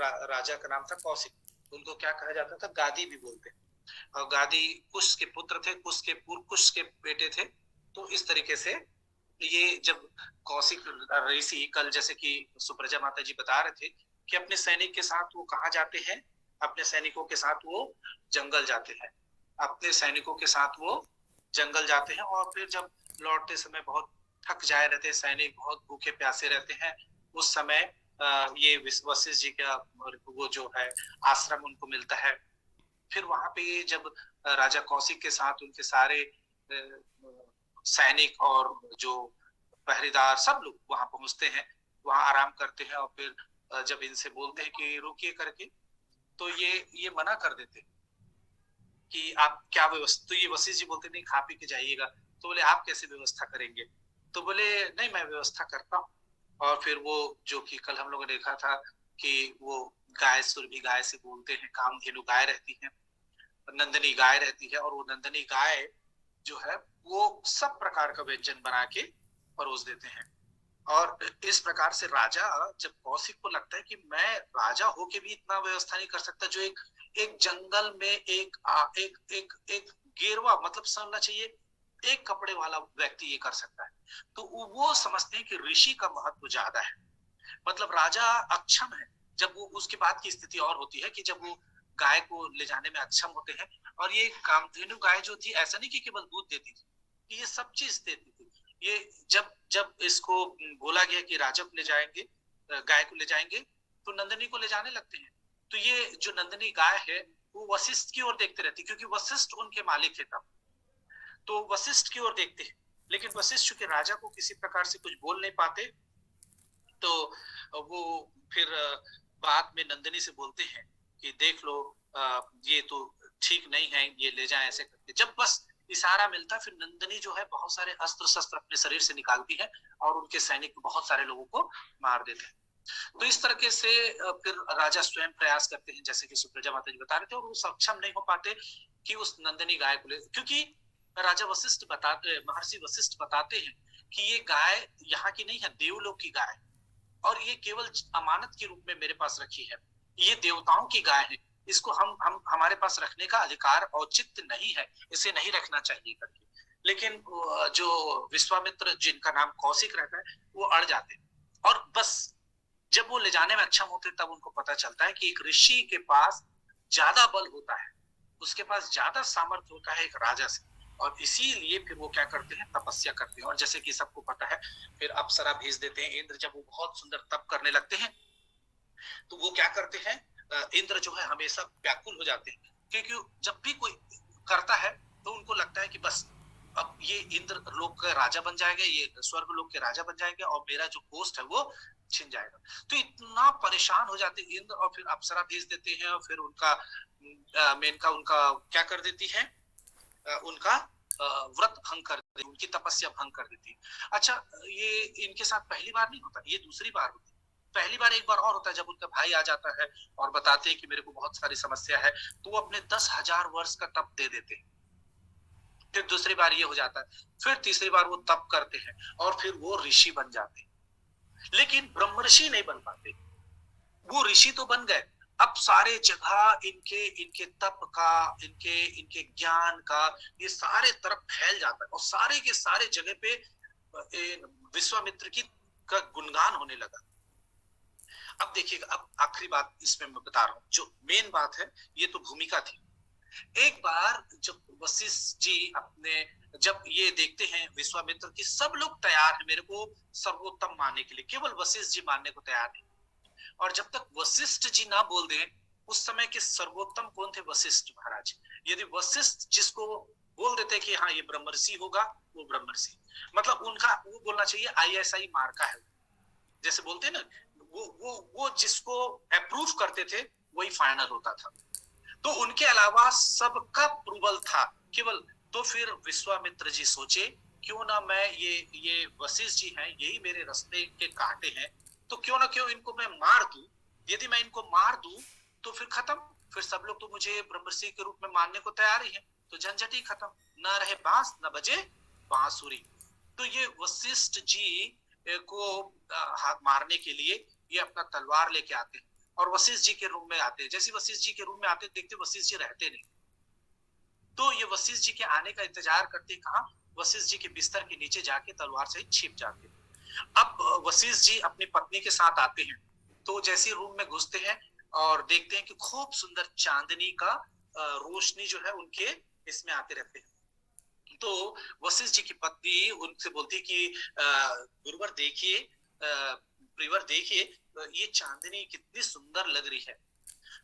राजा का नाम था कौशिक। उनको क्या कहा जाता था, गादी भी बोलते हैं। और गादी कुश के पुत्र थे, कुश के पूर्व कुश के बेटे थे। तो इस तरीके से ये जब कौशिक ऋषि, कल जैसे कि सुप्रजा माता जी बता रहे थे कि अपने सैनिक के साथ वो कहाँ जाते हैं, अपने सैनिकों के साथ वो जंगल जाते हैं। अपने सैनिकों के साथ वो जंगल जाते हैं और फिर जब लौटते समय बहुत थक जाए रहते हैं सैनिक, बहुत भूखे प्यासे रहते हैं, उस समय ये वशिष्ठ जी का वो जो है आश्रम उनको मिलता है। फिर वहां पे जब राजा कौशिक के साथ उनके सारे सैनिक और जो पहरेदार सब लोग वहां पहुंचते हैं, वहां आराम करते हैं, और फिर जब इनसे बोलते हैं कि रुकिए करके, तो ये मना कर देते कि आप क्या व्यवस्था, तो ये वशिष्ठ जी बोलते नहीं, खा पी के जाइएगा। तो बोले आप कैसे व्यवस्था करेंगे, तो बोले नहीं मैं व्यवस्था करता हूँ। और फिर वो जो कि कल हम लोगों ने देखा था कि वो गाय, सुरभि गाय से बोलते हैं, कामधेनु गाय रहती है, नंदनी गाय रहती है, और वो नंदनी गाय जो है वो सब प्रकार का व्यंजन बना के परोस देते हैं। और इस प्रकार से राजा, जब कौशिक को लगता है कि मैं राजा होके भी इतना व्यवस्था नहीं कर सकता, जो एक एक जंगल में एक गेरवा, मतलब समझना चाहिए एक कपड़े वाला व्यक्ति ये कर सकता है, तो वो समझते हैं कि ऋषि का महत्व ज्यादा है। मतलब राजा अक्षम है, जब वो उसके बाद की स्थिति और होती है कि जब वो गाय को ले जाने में अक्षम होते हैं। और ये कामधेनु गाय जो थी, ऐसा नहीं कि केवल दूध देती थी, ये सब चीज देती थी। ये जब जब इसको बोला गया कि राजा को ले जाएंगे, गाय को ले जाएंगे, तो नंदनी को ले जाने लगते हैं। तो ये जो नंदनी गाय है वो वशिष्ठ की ओर देखते रहती, क्योंकि वशिष्ठ उनके मालिक थे तब, तो वशिष्ठ की ओर देखते हैं। लेकिन वशिष्ठ चूंकि राजा को किसी प्रकार से कुछ बोल नहीं पाते, तो वो फिर बाद में नंदिनी से बोलते हैं कि देख लो, ये तो ठीक नहीं है, ये ले जाए ऐसे करके। जब बस इशारा मिलता, फिर नंदिनी जो है बहुत सारे अस्त्र शस्त्र अपने शरीर से निकालती है और उनके सैनिक बहुत सारे लोगों को मार देते हैं। तो इस तरीके से फिर राजा स्वयं प्रयास करते हैं, जैसे कि सुप्रजा माता जी बता रहे थे, और वो सक्षम नहीं हो पाते कि उस नंदिनी गाय को ले, क्योंकि राजा वशिष्ठ बताते, महर्षि वशिष्ठ बताते हैं कि ये गाय यहाँ की नहीं है, देवलोक की गाय, और ये केवल अमानत के रूप में मेरे पास रखी है, ये देवताओं की गाय है, इसको हम हमारे पास रखने का अधिकार औचित्य नहीं है, इसे नहीं रखना चाहिए करके। लेकिन जो विश्वामित्र, जिनका नाम कौशिक रहता है, वो अड़ जाते हैं। और बस जब वो ले जाने में अक्षम होते, तब उनको पता चलता है कि एक ऋषि के पास ज्यादा बल होता है, उसके पास ज्यादा सामर्थ्य होता है एक राजा से। और इसीलिए फिर वो क्या करते हैं, तपस्या करते हैं। और जैसे कि सबको पता है, फिर अप्सरा भेज देते हैं इंद्र। जब वो बहुत सुंदर तप करने लगते हैं, तो वो क्या करते हैं, इंद्र जो है हमेशा व्याकुल हो जाते हैं, क्योंकि जब भी कोई करता है तो उनको लगता है कि बस अब ये इंद्र लोक का राजा बन जाएगा, ये स्वर्ग लोक के राजा बन जाएंगे, और मेरा जो पोस्ट है वो छिन जाएगा। तो इतना परेशान हो जाते हैं इंद्र, और फिर अप्सरा भेज देते हैं, और फिर उनका मेनका उनका क्या कर देती है, उनका व्रत भंग कर देती, उनकी तपस्या भंग कर देती। अच्छा, ये इनके साथ पहली बार नहीं होता, ये दूसरी बार होती। पहली बार एक बार और होता है, जब उनका भाई आ जाता है और बताते हैं कि मेरे को बहुत सारी समस्या है, तो वो अपने 10,000 वर्ष का तप दे देते हैं। फिर दूसरी बार ये हो जाता है, फिर तीसरी बार वो तप करते हैं, और फिर वो ऋषि बन जाते हैं। लेकिन ब्रह्मर्षि नहीं बन पाते। वो ऋषि तो बन गए, अब सारे जगह इनके इनके तप का, इनके इनके ज्ञान का ये सारे तरफ फैल जाता है, और सारे के सारे जगह पे विश्वामित्र की का गुणगान होने लगा। अब देखिएगा, अब आखिरी बात इसमें मैं बता रहा हूँ, जो मेन बात है, ये तो भूमिका थी। एक बार जब वशिष्ठ जी अपने, जब ये देखते हैं विश्वामित्र की सब लोग तैयार है मेरे को सर्वोत्तम मानने के लिए, केवल वशिष्ठ जी मानने को तैयार नहीं। और जब तक वशिष्ठ जी ना बोल दें, उस समय के सर्वोत्तम कौन थे, वशिष्ठ महाराज। यदि वशिष्ठ जिसको बोल देते कि हाँ ये ब्रह्मर्षि होगा, वो ब्रह्मर्षि, मतलब उनका वो बोलना चाहिए ISI मार्का है, जैसे बोलते हैं ना, वो जिसको अप्रूव करते थे वही फाइनल होता था। तो उनके अलावा सबका अप्रूवल था केवल। तो फिर विश्वामित्र जी सोचे, क्यों ना मैं ये वशिष्ठ जी हैं, यही मेरे रास्ते के कांटे हैं, तो क्यों ना क्यों इनको मैं मार दूं। यदि मैं इनको मार दूं तो फिर खत्म, फिर सब लोग तो मुझे ब्रह्मर्षि के रूप में मानने को तैयार ही है, तो झंझट ही खत्म, न रहे बांस न बजे बांसुरी। तो ये वशिष्ठ जी को हाथ मारने के लिए ये अपना तलवार लेके आते हैं, और वशिष्ठ जी के रूम में आते हैं। जैसे वशिष्ठ जी के रूम में आते देखते वशिष्ठ जी रहते नहीं, तो ये वशिष्ठ जी के आने का इंतजार करते, कहा वशिष्ठ जी के बिस्तर के नीचे जाके तलवार से छिप जाते। अब वशिष्ठ जी अपनी पत्नी के साथ आते हैं, तो जैसे रूम में घुसते हैं और देखते हैं कि खूब सुंदर चांदनी का रोशनी जो है उनके इसमें आते रहते हैं। तो वशिष्ठ जी की पत्नी उनसे बोलती कि गुरुवर देखिए, प्रिवर देखिए, ये चांदनी कितनी सुंदर लग रही है।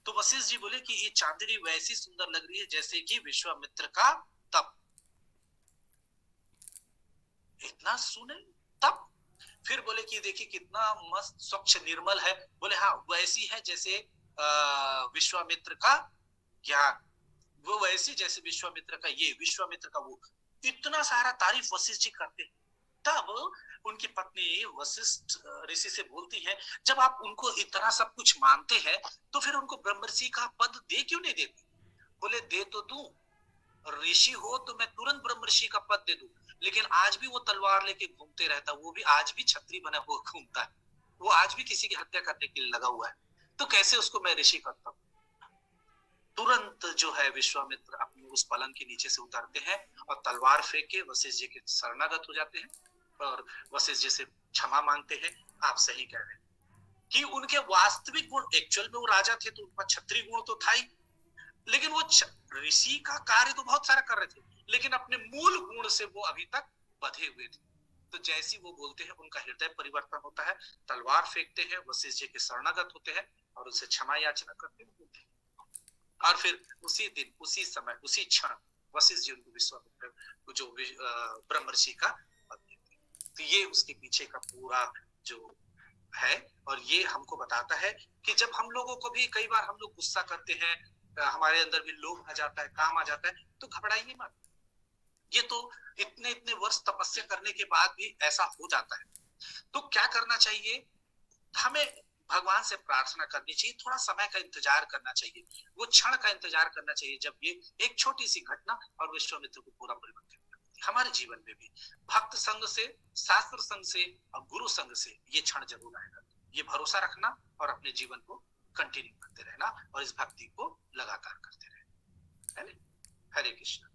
तो वशिष्ठ जी बोले कि ये चांदनी वैसी सुंदर लग रही है जैसे कि विश्वामित्र का तप। इतना सुने तप, फिर बोले कि देखिए कितना मस्त स्वच्छ निर्मल है। बोले हाँ वैसी है जैसे विश्वामित्र का ज्ञान, वो वैसी जैसे विश्वामित्र का ये, विश्वामित्र का वो। इतना सारा तारीफ वशिष्ठ जी करते हैं। तब उनकी पत्नी वशिष्ठ ऋषि से बोलती है, जब आप उनको इतना सब कुछ मानते हैं तो फिर उनको ब्रह्मर्षि का पद दे क्यों नहीं देते? बोले दे तो दूं, ऋषि हो तो मैं तुरंत ब्रह्मर्षि का पद दे दूं, लेकिन आज भी वो तलवार लेके घूमते रहता, वो भी आज भी छत्री बना हुआ घूमता है, वो आज भी किसी की हत्या करने के लिए लगा हुआ है, तो कैसे उसको मैं ऋषि करता हूँ? तुरंत जो है विश्वामित्र अपने उस पलंग के नीचे से उतरते हैं और तलवार फेंक के वशिष्ठ जी के शरणागत हो जाते हैं और वशिष्ठ जी से क्षमा मांगते हैं। आप सही कह रहे हैं कि उनके वास्तविक गुण, एक्चुअल में वो राजा थे तो उनका क्षत्रिय गुण तो था ही, लेकिन वो ऋषि का कार्य तो बहुत सारा कर रहे थे, लेकिन अपने मूल गुण से वो अभी तक बंधे हुए थे। तो जैसी वो बोलते हैं उनका हृदय परिवर्तन होता है, तलवार फेंकते हैं, वशिष्ठ जी के शरणागत होते हैं और उनसे क्षमा याचना करते हैं। और फिर उसी दिन, उसी समय, उसी क्षण वशिष्ठ जी उनको विश्वामित्र जो ब्रह्मर्षि का पद देते हैं। तो ये उसके पीछे का पूरा जो है, और ये हमको बताता है कि जब हम लोगों को भी कई बार हम लोग गुस्सा करते हैं, हमारे अंदर भी लोभ आ जाता है, काम आ जाता है, तो घबराइए मत। ये तो इतने इतने वर्ष तपस्या करने के बाद भी ऐसा हो जाता है। तो क्या करना चाहिए? हमें भगवान से प्रार्थना करनी चाहिए, थोड़ा समय का इंतजार करना चाहिए, वो क्षण का इंतजार करना चाहिए जब ये एक छोटी सी घटना और विश्वामित्र को पूरा परिवर्तन करती है। हमारे जीवन में भी भक्त संग से, शास्त्र संग से और गुरु संग से ये क्षण जरूर आएगा। ये भरोसा रखना और अपने जीवन को कंटिन्यू करते रहना और इस भक्ति को लगातार करते रहना, है ना? हरे कृष्ण।